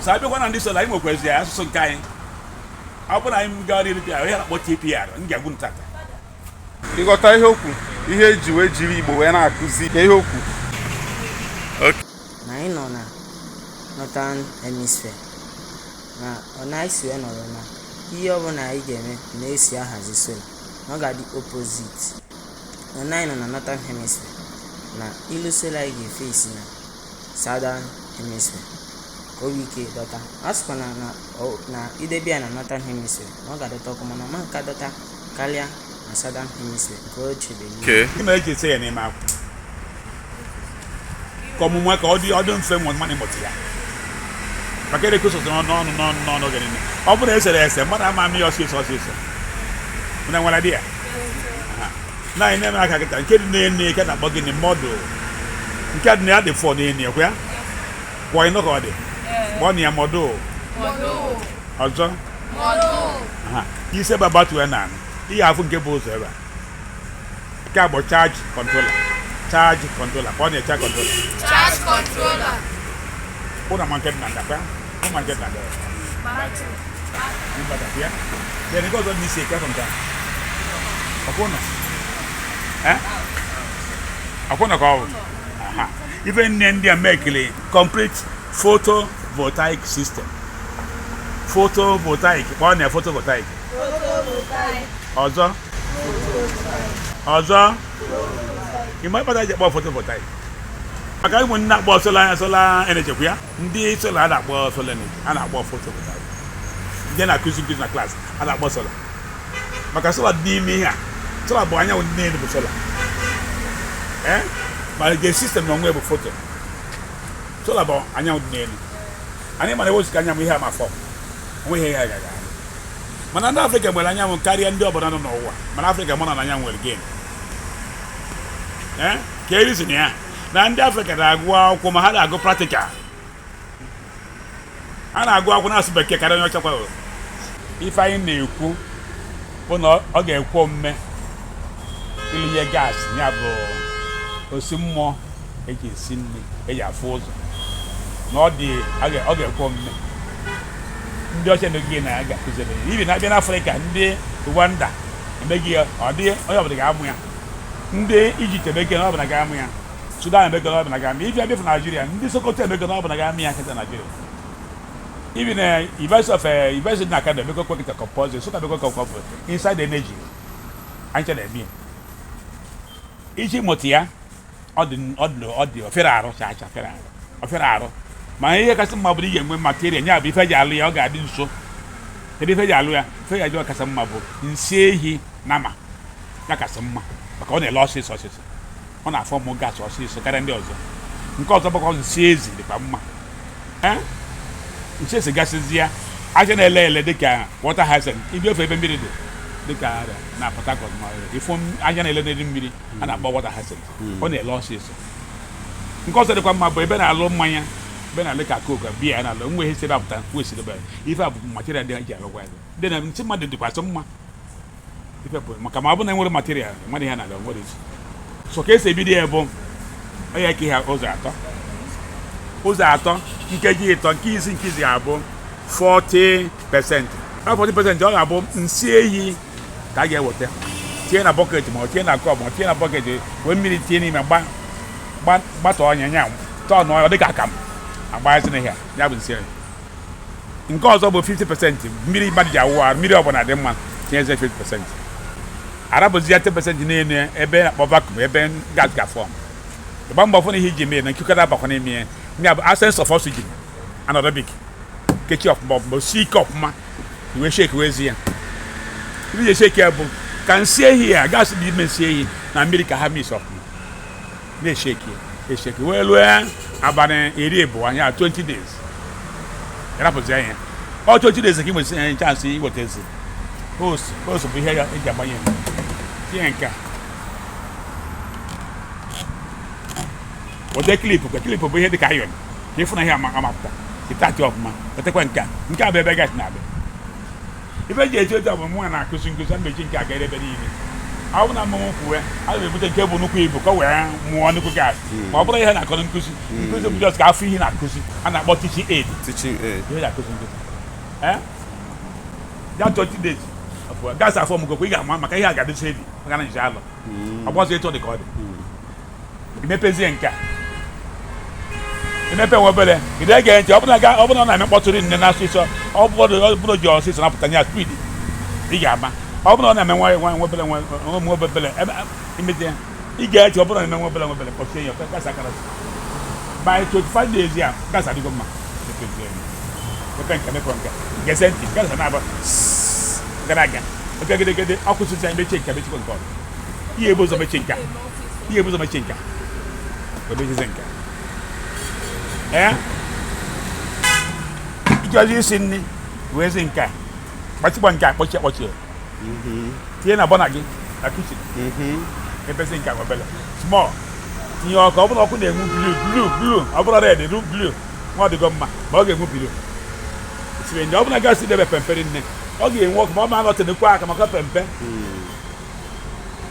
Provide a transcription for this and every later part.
Sabi ko na ndị sola imo kwezi asụsụ nke anyị. Ọ bụ na anyị gari ri ya na-akpọ TPR ngagwu ntata. Ịghọta ihe okwu ihe eji wee jiri Igbo wee na-akụzi ihe okwu. Na anyị nọ na Northern Hemisphere na ọ na-esi wee nọrọ na ihe ọbụla anyị ga-eme na-esi ahazi sola na ọ ga-adị opposite. Na anyị nọ na Northern Hemisphere na ilu sola anyị ga-efe isi na Southern Hemisphere ka obi ike dọta. A sịkwa na idebịa na Northern Hemisphere na ọ ga-adọta ọkụ mana ma nka dọta karịa na Southern Hemisphere nke o chebere. Ime eji ese ya n'ime akwụ ka ọmụmụ ka ọ dị mfe mmadụ ịmụta ya maka ere kụsọsọ n'ọnụ gị niile. Ọ bụrụ na esere ese mmadụ ama amị ya ọsịsọ mụna nwere dị ya na anyị na-eme aka kịta nke dị n'enu ike na-akpọ gịnị mọdụ nke dị na ya dị fọ n'enu ekwe ya kwọ ịnụ ka ọ dị kpọọ na ya mọdụ ọzọ isi ebe batuwe na ihe afụ nke bụ ụzọ ebe a nke a bụ chaji kọntrola kpọọ na chaji kọntrola una manke na ndakwa una manke na ndakwa ni badapia ya ni gozo ni seka konta akona akona ko aha even India make a complete photovoltaic system one photovoltaic ọzọ imai pada je bo photovoltaic aka ịmụ nna akpọ solar energy kwa ya ndị solar a na-akpọ solar energy a na-akpọ photovoltaic ndị na-akụzi na class a na-akpọ solar maka solar dị n'ime ihe a solar bụ anyanwụ niile bụ solar ma the system na onwe bụ photo solar bụ anyanwụ dị n'elu anyị mara ewozi ka anyanwụ ihe a ma fọ onwe ihe ya gaga mana ndị Afrịka nwere anyanwụ karịa ndị ọbụla nọ n'ụwa mana Afrịka mụ na anyanwụ nwere gain ka erizin ya na ndị Afrịka na-agụ akwụkwọ ma ha na-agụ practical ha na-agụ akwụkwọ na-asụ bekee karịa onye ọchakwa ife anyị na-ekwu bụ na ọ ga-ekwe omume ilinye gas ya bụ osi mmụọ eji esi nri eji afụ ụzọ na ọ ga-ekwe omume ndị ọcha na-ege na ya ga-akụziri ibi na-abịa n'Afrịka ndị Rwanda emeghị ya ọ dị onye ọbụla ga-amụ ya ndị Ijipt emege na ọ bụla ga-amụ ya Sudan emege na ọ bụla ga-amụ ife abịa Nigeria ndị Sokoto emege na ọ bụla ga-amụ ya kịta Nigeria ibi na University na Academy emego kwekịta compulsory so ka emego compulsory inside energy anyị na-eme iji mụta ya ọ dị ofere arụ chacha ofere arụ ma ihe kasị mma bụrụ ị ga-enwe material nya bụ ife eji alụ ya ọ ga-adị nso kedu ife eji alụ ya ife ya ji kasị mma bụ nsị ehi nama ya kasị mma maka ọ na-ele ọsịsọ ọ na-afọ mụ gas ọsịsọ karịa ndị ọzọ nke ọzọ bụkwa nsị ezi dịkwa mma nsị ezi gasịzi ya aja na-ele dịka water hyacinth ibi ofe ebe mmiri dị dịka na Port Harcourt ma ifo aja na-ele n'elu mmiri a na-akpọ water hyacinth ọ na-ele ọsịsọ nke ọzọ dịkwa mma bụ ebe na-alụ mmanya ebe na-alụ ka coke biya na-alụ nwe ihe si ebe apụta kwesịrị ebe ife a bụ material dị ji alụkwa ya dị na ntị mmadụ dịkwasị mma ife bụ maka ma ọ bụ na enwere material mmadụ ihe na-alụ nwere ezi so ka esi ebido ya bụ onye ka ihe ụzọ atọ nkeji ịtọ nke izi ga-abụ 40%. 40% ọ ga-abụ nsị ehi ka a ga-eweta tinye na bọket ma ọ tinye na kọp ma ọ tinye na bọket wee mmiri tinye n'ime gbata ọnya nya tọọ ọ dịka akamụ agbaghazina ihe ya bụ nsị ehi. Nke ọzọ bụ 50% mmiri mmadụ ji awụ arụ mmiri ọbụla dị mma tinyeze 50%. Arabụzi ya 10% n'elu ebe na-akpọ vacuum ebe gas ga-afọm ịgba mbọ fụ na ihe iji mee na nkikọta abakwa n'ime ya ya bụ absence of oxygen anaerobic kechi ọfụma bụ si ike ọfụma iwe sheki wezi ya ibe ji sheki ya bụ ka nsị ehi ya gas dị ime nsị ehi na mmiri ka ha mis ọfụma na-esheki wee lue abalị 12 ya 20 days ịrapụzi ya ọ 20 days ka ị nwesị ya chansị iweta ezi hose bụ ihe ya eji agbanye tinye nke a wode klip bụ ihe dị ka ayọn ka ịfụ na ihe amapụta ịtatị ọfụma wetakwa nke a bụ ebe gas na-abịa ife ji eji otu ọ bụ mụ na-akụzi nkụzi a meji nke a gara ebe niile ọ bụ na mmụọ kwuwe a ga-ebute nke bụ nnukwu ibu ka ọ wee mụọ nnukwu gas ma ọ bụrụ ihe na-akọ nkụzi bụ just ka afọ ihe na-akụzi a na-akpọ teaching aid ihe na-akụzi nkụzi ya 20 days gas afọ mgbe ị ga-ama maka ihe a ga-adịcha ebi maka na nje alụ ọgbọzọ etu ọ dị ka ọ dị imepezie nke a imepe nwe obere ị na-ege ntị ọ bụrụ na ọ na-eme mkpọtụrụ nne na asụsụ ọ bụrụ ji ọsịsọ napụta ya speed ị ga-ama ọ bụrụ na ọ na-eme nwe obere imete ya ị ga-eche ọ bụrụ na eme nwe obere kpọchie ya gas akara by 25 days ya gas adịgo mma mepe nke gese ntị gas na-aba gara aga oke gedegede ọkụ sụcha emechi nke mechikwa nke ọrụ ihe ebe ụzọ mechi nka emechize nka ịchọzi isi nri wee zi nke a kpachikwa nke a kpọchie tinye na bọna gị na kichin ebezi nke a obele small tinye ọkụ ọ bụrụ ọkụ na-enwu blu ọ bụrụ red ru blu nwa ọ dịgo mma ma ọ ga-enwu blu siri ndị ọ bụla gasị debe pemperi nne ọ ga-enwe ọkụ ma ọ ma anọtenekwa aka maka pempe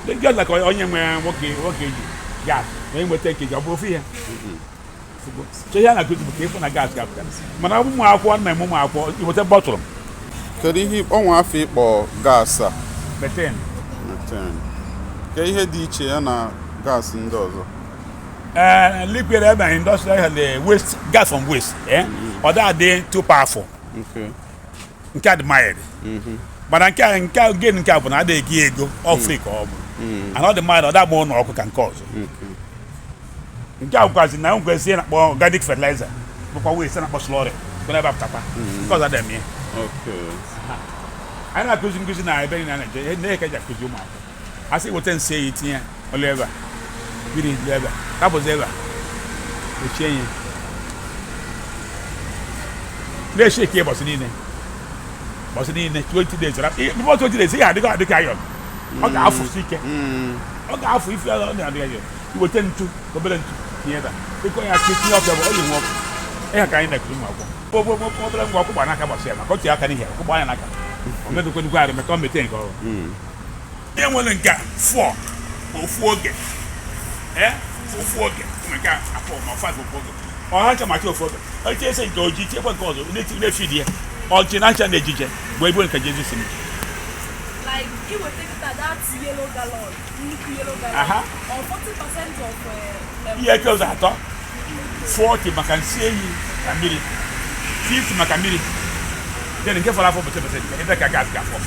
ndị ọzọ ka onye nwere nwoke ji gas na enweta nkeji ọ bụrụ ofu ihe so ihe a na-akụzi bụ ka ịfụ na gas ga-apụta mana ụmụ akwụkwọ nna m ụmụ akwụkwọ iweta bọtụlụ kedu ihe ọnwa afọ ịkpọ gas a meten ke ihe dị iche ya na gas ndị ọzọ liquid ebe industrial have waste gas from waste ọ dị too powerful nke a dị mild mana nke a bụ na adịghị ego ọfri ka ọ bụ ana ọ dị mild ọ da-agba ụlọ ọkụ ka nke ọzọ nke a bụkwazi na nkwesị ihe na-akpọ organic fertilizer bụkwa waste na-akpọ slurry ebe apụtakwa nke ọzọ dị eme anyị na-akụzi nkụzi na ebe niile na Naịjirịa ihe ka eji akụzi ụmụ akwụkwọ a sị weta nsị eyi tinye ọlụ ebe a biri dị ebe a kapụzi ebe a ochie ihe na-esheki ụbọchị niile 20 days before 20 days ihe adịghị ayọ ọ ga-afụsi ike ọ ga-afụ ife ọ na-adịghị ayọ iweta ntu obere ntu tinye ebe ịkọ ya tinye ọkụ ebe ọ ga-enwe ọkụ ihe ka anyị na-ekiri ụmụ akwụkwọ obere ngwa ọkụ gba n'aka gbasị ya maka otu aka n'ihe ọkụ gba anya n'aka o medụkwenukwa arị maka ọ mete nke ọrụ ihe nwere nke fọ ofu oge nke afọ ma ọfa ofu oge ọha ncha macha ofu oge eche ese nke ojii chekwa nke ọzọ na-efi dị ya ọchị na ncha na-ejije bụ ebe nke Jesu si ihe eke ụzọ atọ 40 maka nsị ehi na mmiri 50 maka mmiri then nke fọrọ afọ bụ 10% ebe ka gas ga-afọ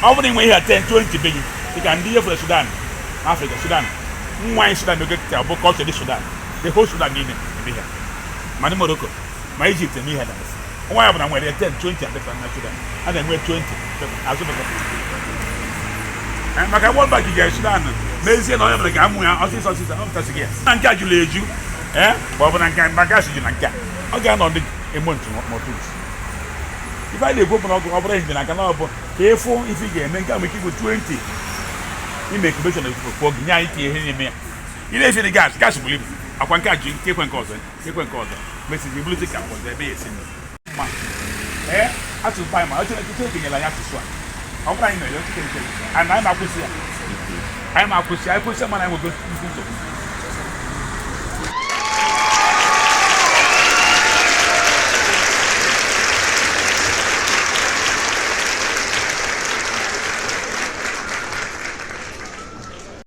ọ bụrụ inwe ihe 10 20 be gị dịka ndị ihe fọrọ Sudan na Afrịka Sudan nwa anyị Sudan n'oge ka bụ culture dị Sudan the whole Sudan niile ebe ya ma ndị Morocco ma Egypt na ihe nwa ya bụ na nwere 10 20 adịfa na Sudan a na-enwe 20 azụ maka World Bank ga Sudan mezie na onye mere ka amụ ya ọsịsọ ọ pụtasịghị ya na nke a jụrụ eju ma ọ bụ na nke gas ju na nke a ọ ga-anọ ndị emontu mọtut ife anyị na-ekwu bụ na ọ bụrụ ehihie na aka na ọ bụ ka ịfụ ife ị ga-eme nke a nwere ike igbu 20 ime ekubeshọn okpokpo gị nye anyị tinye ihe n'ime ya ị na-efere gas bụrụ ibu akwa nke a ji ekwe nke ọzọ mesizi bụrụzi ka ọzọ ebe ya esi mma asụsụ anyị ma ọ chere ekenyela anyị asụsụ a ọ bụrụ anyị mere otu kere anyị ma akwụsị ya anyị kwụsị mana anyị nwego nsogbu